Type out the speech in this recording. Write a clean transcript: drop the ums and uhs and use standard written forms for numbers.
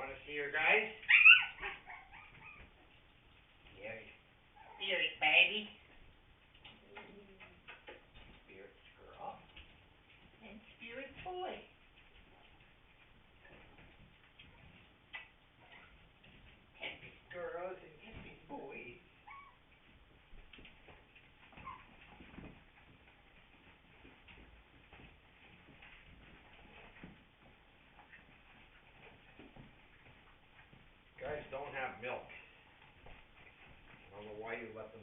wanna see her, guys? Yes. Spirit baby. Spirit girl. And spirit boy. Tempest girls and tempest boys. Guys don't have milk. I don't know why you let them